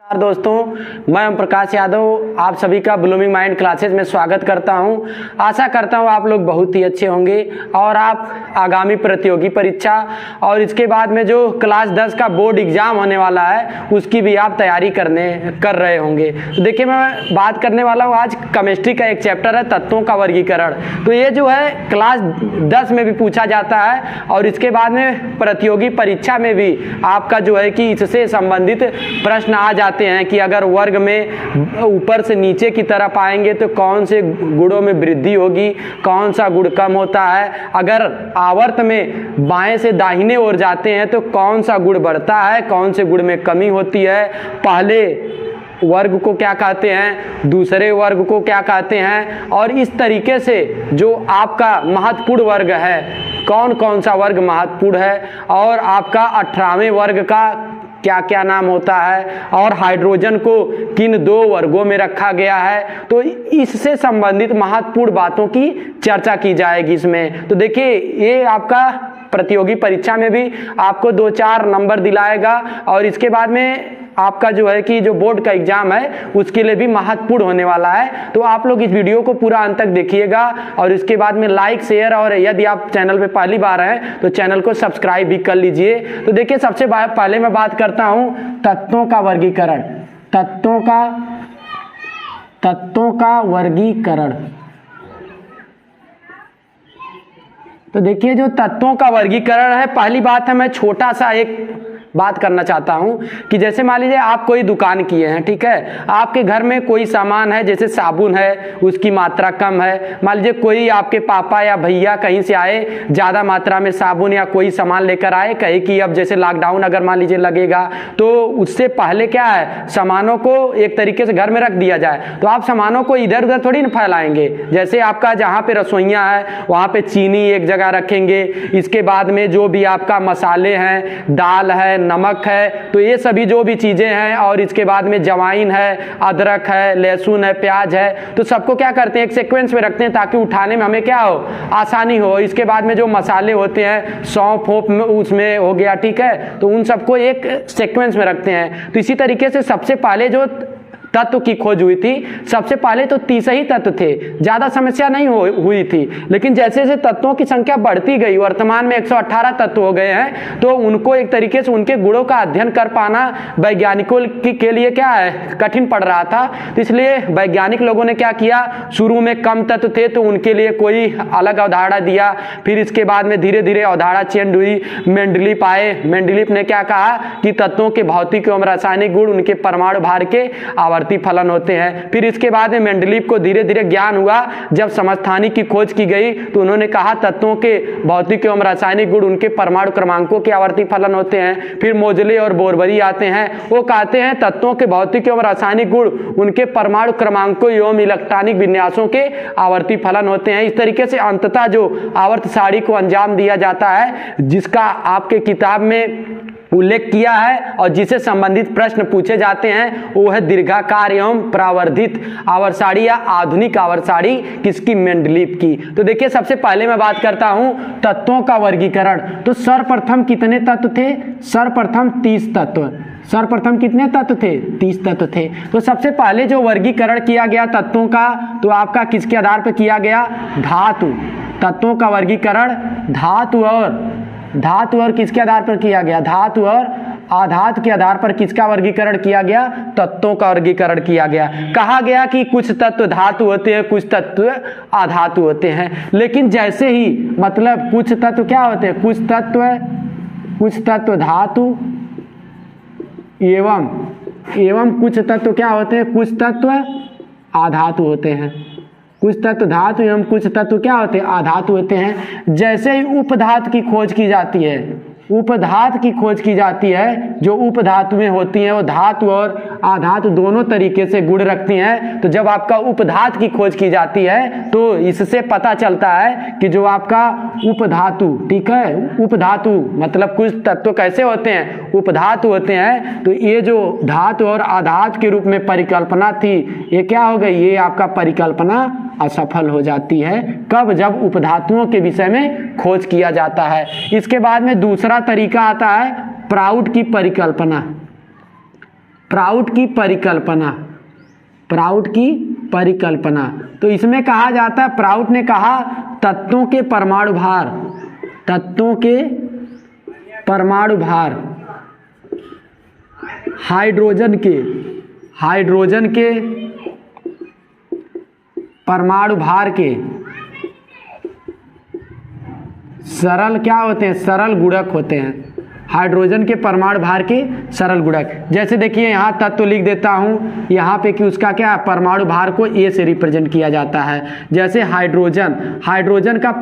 नमस्कार दोस्तों, मैं ओम प्रकाश यादव आप सभी का ब्लूमिंग माइंड क्लासेस में स्वागत करता हूं। आशा करता हूं आप लोग बहुत ही अच्छे होंगे और आप आगामी प्रतियोगी परीक्षा और इसके बाद में जो क्लास 10 का बोर्ड एग्जाम होने वाला है उसकी भी आप तैयारी कर रहे होंगे। तो देखिए, मैं बात करने वाला हूँ आज केमिस्ट्री का एक चैप्टर है तत्वों का वर्गीकरण। तो ये जो है क्लास 10 में भी पूछा जाता है और इसके बाद में प्रतियोगी परीक्षा में भी आपका जो है कि इससे संबंधित प्रश्न आ जाते हैं कि अगर वर्ग में ऊपर से नीचे की तरफ आएंगे तो कौन से गुणों में वृद्धि होगी, कौन सा गुण कम होता है। अगर आवर्त में बाएं से दाहिने ओर जाते हैं तो कौन सा गुण बढ़ता है, कौन से गुण में कमी होती है, पहले वर्ग को क्या कहते हैं, दूसरे वर्ग को क्या कहते हैं। और इस तरीके से जो आपका महत्वपूर्ण वर्ग है, कौन कौन सा वर्ग महत्वपूर्ण है और आपका 18वें वर्ग का क्या क्या नाम होता है और हाइड्रोजन को किन दो वर्गों में रखा गया है। तो इससे संबंधित महत्वपूर्ण बातों की चर्चा की जाएगी इसमें। तो देखिए, ये आपका प्रतियोगी परीक्षा में भी आपको 2-4 नंबर दिलाएगा और इसके बाद में आपका जो है कि जो बोर्ड का एग्जाम है उसके लिए भी महत्वपूर्ण होने वाला है। तो आप लोग इस वीडियो को पूरा अंत तक देखिएगा और इसके बाद में लाइक शेयर और यदि आप चैनल पे पहली बार हैं तो चैनल को सब्सक्राइब भी कर लीजिए। तो देखिए, सबसे पहले मैं बात करता हूं तत्वों का वर्गीकरण। तत्वों का वर्गीकरण। तो देखिए, जो तत्वों का वर्गीकरण है, पहली बात है मैं छोटा सा एक बात करना चाहता हूं कि जैसे मान लीजिए आप कोई दुकान किए हैं, ठीक है। आपके घर में कोई सामान है, जैसे साबुन है, उसकी मात्रा कम है। मान लीजिए कोई आपके पापा या भैया कहीं से आए, ज्यादा मात्रा में साबुन या कोई सामान लेकर आए, कहे कि अब जैसे लॉकडाउन अगर मान लीजिए लगेगा तो उससे पहले क्या है, सामानों को एक तरीके से घर में रख दिया जाए। तो आप सामानों को इधर उधर थोड़ी ना फैलाएंगे। जैसे आपका जहाँ पे रसोइयाँ है वहाँ पे चीनी एक जगह रखेंगे, इसके बाद में जो भी आपका मसाले हैं, दाल है, नमक है, तो ये सभी जो भी चीजें हैं, और इसके बाद में जवाइन है, अदरक है, लहसुन है, प्याज है, तो सबको क्या करते हैं एक सीक्वेंस में रखते हैं ताकि उठाने में हमें क्या हो, आसानी हो। इसके बाद में जो मसाले होते हैं, सौंफ उसमें हो गया, ठीक है, तो उन सबको एक सीक्वेंस में रखते हैं। तो इसी तरीके से सबसे पहले जो तत्व की खोज हुई थी, सबसे पहले तो 30 ही तत्व थे, ज्यादा समस्या नहीं हुई थी। लेकिन जैसे जैसे तत्वों की संख्या बढ़ती गई, वर्तमान में 118 तत्व हो गए हैं, तो उनको एक तरीके से उनके गुणों का अध्ययन कर पाना वैज्ञानिकों के लिए क्या है, कठिन पड़ रहा था। तो इसलिए वैज्ञानिक लोगों ने क्या किया, शुरू में कम तत्व थे तो उनके लिए कोई अलग अवधारणा दिया। फिर इसके बाद में धीरे धीरे अवधारणा चेंज हुई। मेंडलीफ आए, मेंडलीफ ने क्या कहा कि तत्वों के भौतिक एवं रासायनिक गुण उनके परमाणु भार के आवर्ती फलन होते हैं। फिर इसके बाद में मेंडलीफ को धीरे धीरे ज्ञान हुआ, जब समस्थानिक की खोज की गई तो उन्होंने कहा तत्वों के भौतिक एवं रासायनिक गुण उनके परमाणु क्रमांकों के आवर्ती फलन होते हैं। फिर मोजले और बोरबरी आते हैं, वो कहते हैं तत्वों के भौतिक एवं रासायनिक गुण उनके परमाणु क्रमांकों एवं इलेक्ट्रॉनिक विन्यासों के आवर्ती फलन होते हैं। इस तरीके से अंततः जो आवर्त सारणी को अंजाम दिया जाता है, जिसका आपके किताब में उल्लेख किया है और जिसे संबंधित प्रश्न पूछे जाते हैं, वो है दीर्घाकार एवं प्रावर्धित आवर्त सारणी या आधुनिक आवर्त सारणी, किसकी, मेंडलीफ की। तो देखिए, सबसे पहले मैं बात करता हूं तत्वों का वर्गीकरण। तो सर्वप्रथम कितने तत्व थे, सर्वप्रथम 30 तत्व। सर्वप्रथम कितने तत्व थे, 30 तत्व थे। तो सबसे पहले जो वर्गीकरण किया गया तत्वों का, तो आपका किसके आधार पर किया गया, धातु। तत्वों का वर्गीकरण धातु और किसके आधार पर किया गया, धातु और आधातु के आधार पर किसका वर्गीकरण किया गया, तत्वों का वर्गीकरण किया गया। कहा गया कि कुछ तत्व धातु होते हैं, कुछ तत्व आधातु होते हैं। लेकिन जैसे ही मतलब कुछ तत्व क्या होते हैं, कुछ तत्व धातु एवं कुछ तत्व क्या होते हैं, कुछ तत्व आधातु होते हैं। कुछ तत्व धातु एवं कुछ तत्व क्या होते हैं, आधातु होते हैं। जैसे ही उपधातु की खोज की जाती है, उपधातु की खोज की जाती है, जो उपधातुएं होती हैं वो धातु और आधातु दोनों तरीके से गुण रखती हैं। तो जब आपका उपधातु की खोज की जाती है तो इससे पता चलता है कि जो आपका उपधातु, ठीक है, उपधातु मतलब कुछ तत्व कैसे होते हैं, उपधातु होते हैं। तो ये जो धातु और आधातु के रूप में परिकल्पना थी, ये क्या हो गई, ये आपका परिकल्पना असफल हो जाती है। कब, जब उपधातुओं के विषय में खोज किया जाता है। इसके बाद में दूसरा तरीका आता है प्राउड की परिकल्पना। प्राउड की परिकल्पना, प्राउड की परिकल्पना। तो इसमें कहा जाता है, प्राउड ने कहा तत्वों के परमाणु भार, तत्वों के परमाणु भार हाइड्रोजन के परमाणु भार के सरल क्या होते हैं, सरल गुणक होते हैं। हाइड्रोजन के परमाणु भार के सरल गुणक, जैसे देखिए यहाँ तत्व लिख देता हूँ यहाँ पे कि उसका क्या है, परमाणु भार को ए से रिप्रेजेंट किया जाता है। जैसे हाइड्रोजन का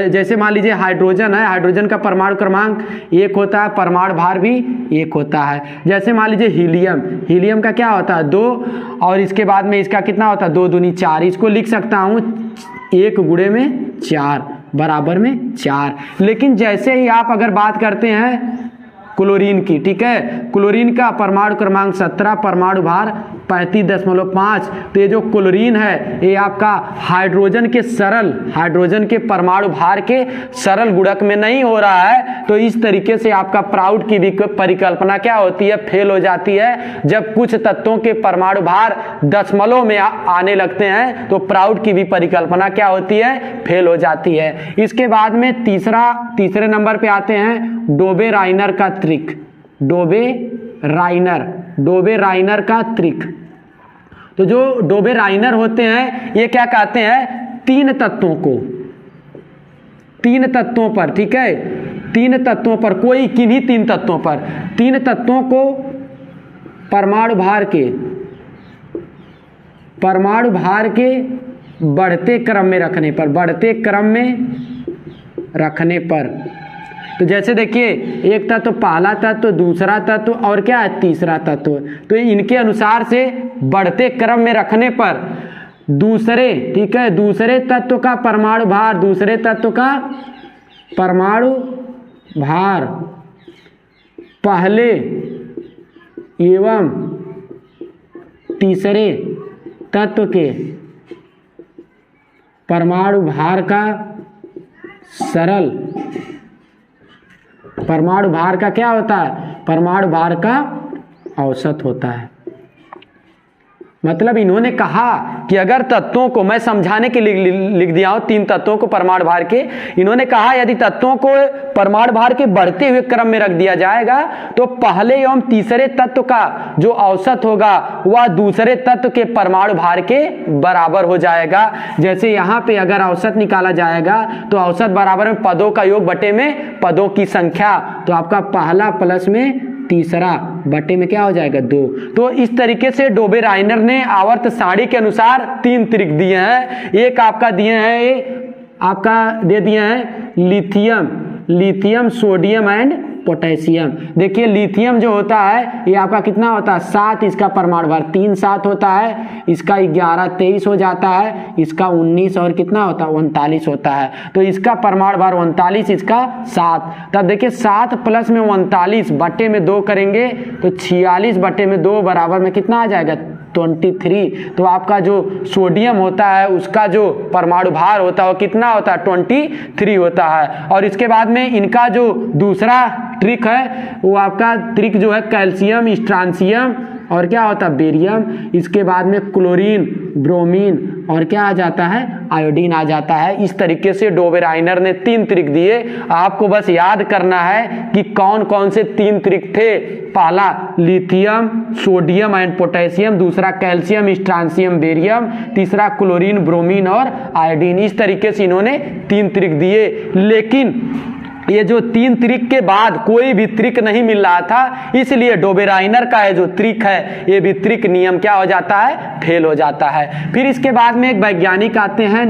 जैसे मान लीजिए हाइड्रोजन है, हाइड्रोजन का परमाणु क्रमांक 1 होता है, परमाणु भार भी 1 होता है। जैसे मान लीजिए हीलियम का क्या होता है 2, और इसके बाद में इसका कितना होता है 2 दूनी 4। इसको लिख सकता हूँ 1 गुणे में 4 बराबर में 4। लेकिन जैसे ही आप अगर बात करते हैं क्लोरीन की, ठीक है, क्लोरीन का परमाणु क्रमांक 17, परमाणु भार 35.5। तो ये जो क्लोरीन है ये आपका हाइड्रोजन के परमाणु भार के सरल गुणक में नहीं हो रहा है। तो इस तरीके से आपका प्राउड की भी परिकल्पना क्या होती है, फेल हो जाती है। जब कुछ तत्वों के परमाणु भार दशमलव में आने लगते हैं तो प्राउड की भी परिकल्पना क्या होती है, फेल हो जाती है। इसके बाद में तीसरे नंबर पे आते हैं डोबे-राइनर का त्रिक। डोबे-राइनर का त्रिक। तो जो डोबे-राइनर होते हैं ये क्या कहते हैं, 3 तत्वों पर, ठीक है, 3 तत्वों पर, कोई किन्हीं 3 तत्वों पर, 3 तत्वों को परमाणु भार के बढ़ते क्रम में रखने पर, तो जैसे देखिए एक तत्व पहला तत्व, दूसरा तत्व और क्या है तीसरा तत्व। तो इनके अनुसार से बढ़ते क्रम में रखने पर दूसरे, ठीक है, दूसरे तत्व का परमाणु भार पहले एवं तीसरे तत्व के परमाणु भार का सरल, परमाणु भार का क्या होता है, परमाणु भार का औसत होता है। मतलब इन्होंने कहा कि अगर तत्वों को, मैं समझाने के लिए लिख दिया हूं 3 तत्वों को परमाणु भार के, इन्होंने कहा यदि तत्वों को परमाणु भार के बढ़ते हुए क्रम में रख दिया जाएगा तो पहले एवं तीसरे तत्व का जो औसत होगा वह दूसरे तत्व के परमाणु भार के बराबर हो जाएगा। जैसे यहाँ पे अगर औसत निकाला जाएगा तो औसत बराबर में पदों का योग बटे में पदों की संख्या, तो आपका पहला प्लस में तीसरा बटे में क्या हो जाएगा 2। तो इस तरीके से डोबे-राइनर ने आवर्त सारणी के अनुसार 3 त्रिक दिए हैं। एक आपका दिए हैं, ये आपका दे दिए हैं लिथियम, सोडियम एंड पोटेशियम। देखिए लिथियम जो होता है ये आपका कितना होता है 7, इसका परमाणु भार 3-7 होता है, इसका 11-23 हो जाता है, इसका 19 और कितना होता है 39 होता है। तो इसका परमाणु भार 39, इसका 7। तब देखिए 7 प्लस में 39 बटे में 2 करेंगे तो 46 बटे में 2 बराबर में कितना आ जाएगा 23। तो आपका जो सोडियम होता है उसका जो परमाणु भार होता है वो कितना होता है 23 होता है। और इसके बाद में इनका जो दूसरा ट्रिक है वो आपका ट्रिक जो है कैल्शियम, स्ट्रांसियम और क्या होता है बेरियम। इसके बाद में क्लोरीन, ब्रोमीन और क्या आ जाता है आयोडीन आ जाता है। इस तरीके से डोबे-राइनर ने 3 ट्रिक दिए। आपको बस याद करना है कि कौन कौन से 3 ट्रिक थे। पहला लिथियम, सोडियम एंड पोटेशियम, दूसरा कैल्शियम, स्ट्रांसियम, बेरियम, तीसरा क्लोरीन, ब्रोमीन और आयोडीन। इस तरीके से इन्होंने 3 ट्रिक दिए। लेकिन ये जो 3 ट्रिक के बाद कोई भी ट्रिक नहीं मिल रहा था, इसलिए डोबे-राइनर का जो ट्रिक है ये भी ट्रिक नियम क्या हो जाता है फेल हो जाता है। फिर इसके बाद में एक वैज्ञानिक आते हैं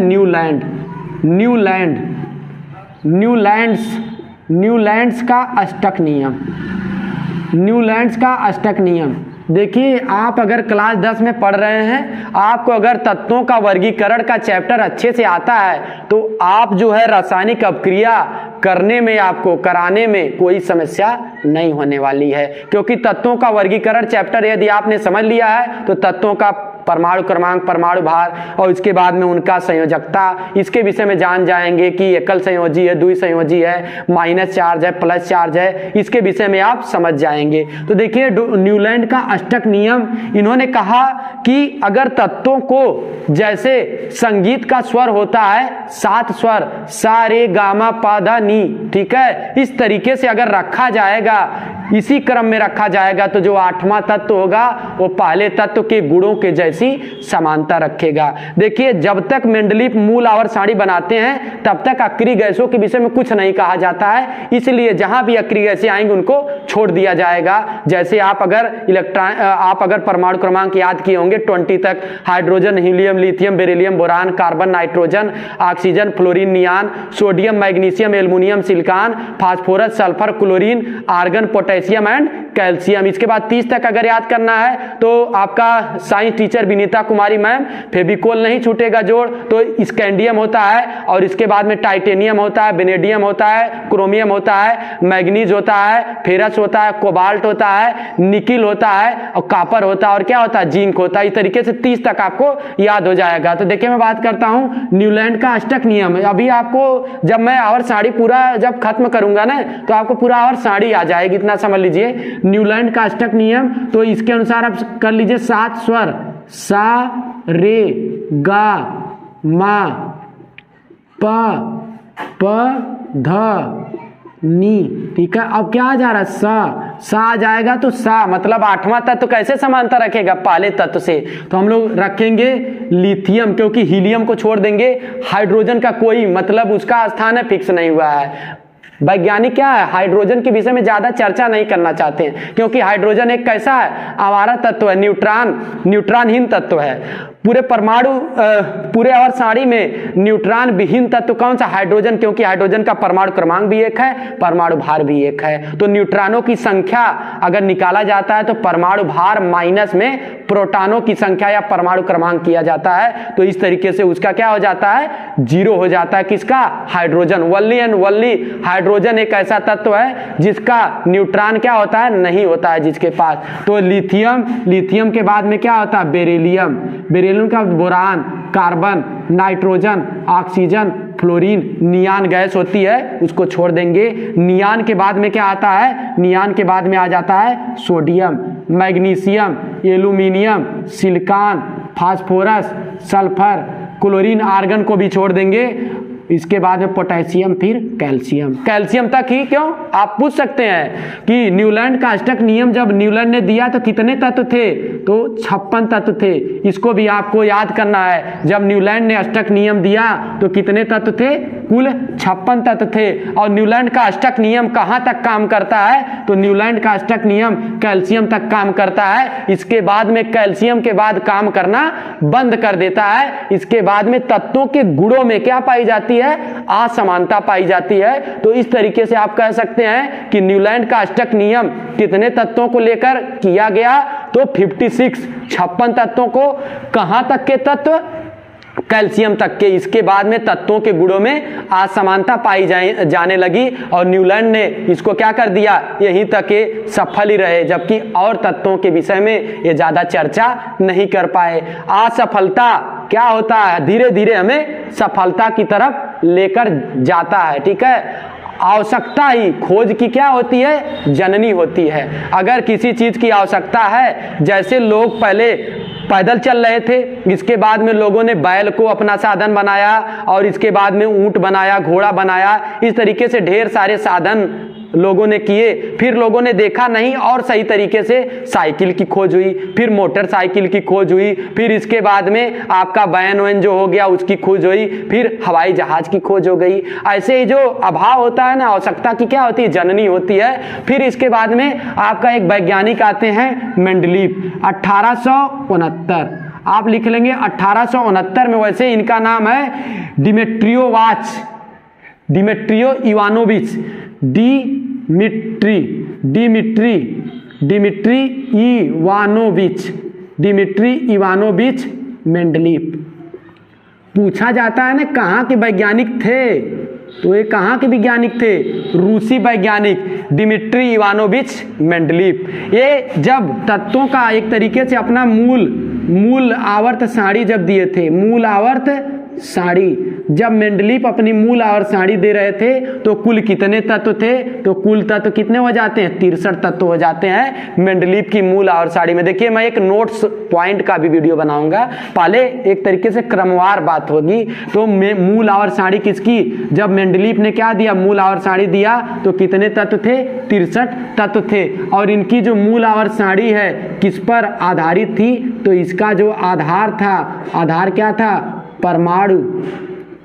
न्यूलैंड्स का अष्टक नियम। देखिए आप अगर क्लास 10 में पढ़ रहे हैं, आपको अगर तत्वों का वर्गीकरण का चैप्टर अच्छे से आता है तो आप जो है रासायनिक अपक्रिया कराने में कोई समस्या नहीं होने वाली है। क्योंकि तत्वों का वर्गीकरण चैप्टर यदि आपने समझ लिया है तो तत्वों का परमाणु क्रमांक, परमाणु भार और इसके बाद में उनका संयोजकता, इसके विषय में जान जाएंगे कि एकल संयोजी है, द्विसंयोजी है, माइनस चार्ज है, प्लस चार्ज है, इसके विषय में आप समझ जाएंगे। तो देखिए न्यूलैंड का अष्टक नियम, इन्होंने कहा कि अगर तत्वों को जैसे संगीत का स्वर होता है 7 स्वर सा रे गामा पा धा नी, ठीक है, इस तरीके से अगर रखा जाएगा, इसी क्रम में रखा जाएगा तो जो 8वां तत्व होगा वो पहले तत्व के गुणों के जैसी समानता रखेगा। देखिए जब तक मेंडलीफ मूल आवर्त सारणी बनाते हैं तब तक अक्रिय गैसों के विषय में कुछ नहीं कहा जाता है, इसलिए जहां भी अक्रिय गैसें आएंगी उनको छोड़ दिया जाएगा। जैसे आप अगर परमाणु क्रमांक याद किए होंगे 20 तक, hydrogen, helium, lithium, beryllium, boron, carbon, nitrogen, oxygen, fluorine, neon, sodium, magnesium, aluminium, silicon, phosphorus, sulphur, chlorine, argon, potassium and calcium. इसके बाद 30 तक अगर याद करना है तो आपका साइंस टीचर विनीता कुमारी मैम, फेविकोल नहीं छूटेगा जोड़, तो स्कैंडियम होता है और इसके बाद में टाइटेनियम होता है, वेनेडियम होता है, क्रोमियम होता है, मैग्नीज होता है, फेरस होता है, कोबाल्ट होता है, निकिल होता है और कॉपर होता है और क्या होता है, जिंक होता है। इस तरीके से 30 तक आपको याद हो जाएगा। तो देखिए मैं बात करता हूं न्यूलैंड का अष्टक नियम। अभी आपको जब मैं आवर्त सारणी पूरा जब खत्म करूंगा ना तो आपको पूरा आवर्त सारणी आ जाएगी, इतना समझ लीजिए। न्यूलैंड का अष्टक नियम, तो इसके अनुसार आप कर लीजिए 7 स्वर सा रे गा मा प ध नी, ठीक है। अब क्या आ जा रहा है, सा आ जाएगा तो सा मतलब 8वां तत्व कैसे समानता रखेगा पहले तत्व से, तो हम लोग रखेंगे लिथियम, क्योंकि हीलियम को छोड़ देंगे, हाइड्रोजन का कोई मतलब उसका स्थान है फिक्स नहीं हुआ है। वैज्ञानिक क्या है, हाइड्रोजन के विषय में ज्यादा चर्चा नहीं करना चाहते हैं, क्योंकि हाइड्रोजन एक कैसा है, आवारा तत्व है, न्यूट्रॉनहीन तत्व है। पूरे आवर्त सारणी में न्यूट्रॉन विहीन तत्व कौन सा, हाइड्रोजन, क्योंकि हाइड्रोजन का परमाणु क्रमांक भी 1 है, परमाणु भार भी 1 है। तो न्यूट्रॉनों की संख्या अगर निकाला जाता है तो परमाणु भार माइनस में प्रोटॉनों की संख्या या परमाणु क्रमांक किया जाता है, तो इस तरीके से उसका क्या हो जाता है, 0 हो जाता है। किसका, hydrogen, only and only hydrogen एक ऐसा तत्व है जिसका न्यूट्रॉन क्या होता है, नहीं होता है जिसके पास। तो लिथियम के बाद में क्या होता है, बेरिलियम का boron, carbon, nitrogen, oxygen, fluorine, neon gas होती है, उसको छोड़ देंगे। नियान के बाद में क्या आता है, नियान के बाद में आ जाता है sodium, magnesium, aluminium, silicon, phosphorus, sulphur, chlorine, argon को भी छोड़ देंगे। इसके बाद में पोटेशियम, फिर कैल्शियम तक ही। क्यों, आप पूछ सकते हैं कि न्यूलैंड का अष्टक नियम जब न्यूलैंड ने दिया तो कितने तत्व थे, तो 56 तत्व थे। इसको भी आपको याद करना है, जब न्यूलैंड ने अष्टक नियम दिया तो कितने तत्व थे, कुल 56 तत्व थे। और न्यूलैंड का अष्टक नियम कहां तक काम करता है, तो न्यूलैंड का अष्टक नियम कैल्शियम तक काम करता है। इसके बाद में कैल्शियम के बाद काम करना बंद कर देता है। इसके बाद में तत्वों के गुणों में क्या पाई जाती है, असमानता पाई जाती है। तो इस तरीके से आप कह सकते हैं कि न्यूलैंड का अष्टक नियम कितने तत्वों को लेकर किया गया, तो 56 तत्वों को। कहां तक के तत्व, कैल्शियम तक के। इसके बाद में तत्वों के गुणों में असमानता पाई जाने लगी और न्यूलैंड ने इसको क्या कर दिया, यहीं तक के सफल ही रहे, जबकि और तत्वों के विषय में ये ज्यादा चर्चा नहीं कर पाए। असफलता क्या होता है, धीरे धीरे हमें सफलता की तरफ लेकर जाता है, ठीक है। आवश्यकता ही खोज की क्या होती है, जननी होती है। अगर किसी चीज की आवश्यकता है, जैसे लोग पहले पैदल चल रहे थे, इसके बाद में लोगों ने बैल को अपना साधन बनाया और इसके बाद में ऊंट बनाया, घोड़ा बनाया, इस तरीके से ढेर सारे साधन लोगों ने किए। फिर लोगों ने देखा नहीं और सही तरीके से साइकिल की खोज हुई, फिर मोटरसाइकिल की खोज हुई, फिर इसके बाद में आपका वैन जो हो गया उसकी खोज हुई, फिर हवाई जहाज की खोज हो गई। ऐसे ही जो अभाव होता है ना, आवश्यकता की क्या होती है, जननी होती है। फिर इसके बाद में आपका एक वैज्ञानिक आते हैं मेंडलीफ, 1869, आप लिख लेंगे 1869 में। वैसे इनका नाम है डिमेट्रियो इवानोविच, डिमिट्री इवानोविच मेंडलीफ। पूछा जाता है ना कहाँ के वैज्ञानिक थे, तो ये कहाँ के वैज्ञानिक थे, रूसी वैज्ञानिक डिमिट्री इवानोविच मेंडलीफ। ये जब तत्वों का एक तरीके से अपना मूल मूल आवर्त सारणी जब दिए थे, मूल आवर्त सारणी जब मेंडलीफ अपनी मूल आवर्त सारणी दे रहे थे तो कुल कितने तत्व थे? तो कुल तत्व कितने हो जाते हैं? 63 तत्व हो जाते हैं मेंडलीफ की मूल आवर्त सारणी में। देखिए मैं एक नोट्स पॉइंट का भी वीडियो बनाऊंगा, पहले एक तरीके से क्रमवार बात होगी। तो मूल आवर्त सारणी किसकी? जब मेंडलीफ ने क्या दिया? मूल आवर्त सारणी दिया तो कितने तत्व थे? 63 तत्व थे। और इनकी जो मूल आवर्त सारणी है किस पर आधारित थी? तो इसका जो आधार था, आधार क्या था? परमाणु।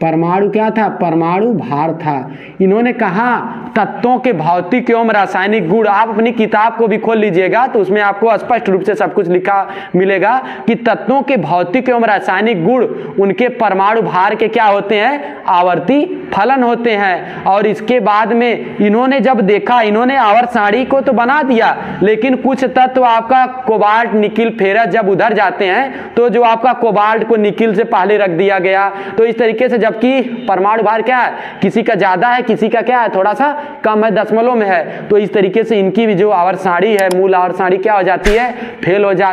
परमाणु क्या था? परमाणु भार था। इन्होंने कहा तत्वों के भौतिक एवं रासायनिक गुण, आप अपनी किताब को भी खोल लीजिएगा तो उसमें आपको स्पष्ट रूप से सब कुछ लिखा मिलेगा कि तत्वों के भौतिक एवं रासायनिक गुण उनके परमाणु भार के क्या होते हैं? आवर्ती फलन होते हैं। और इसके बाद में इन्होंने जब देखा, इन्होंने आवर्त सारणी को तो बना दिया, लेकिन कुछ तत्व आपका कोबाल्ट, निकिल, फेरस जब उधर जाते हैं तो जो आपका कोबाल्ट को निकिल से पहले रख दिया गया। तो इस तरीके से जबकि परमाणु भार क्या है? किसी का ज्यादा है, किसी का क्या है? थोड़ा सा कम है, दशमलव में है। तो इस तरीके से इनकी भी जो आवर्त सारणी है, मूल आवर्त सारणी क्या हो जाती है? फेल हो जाती है।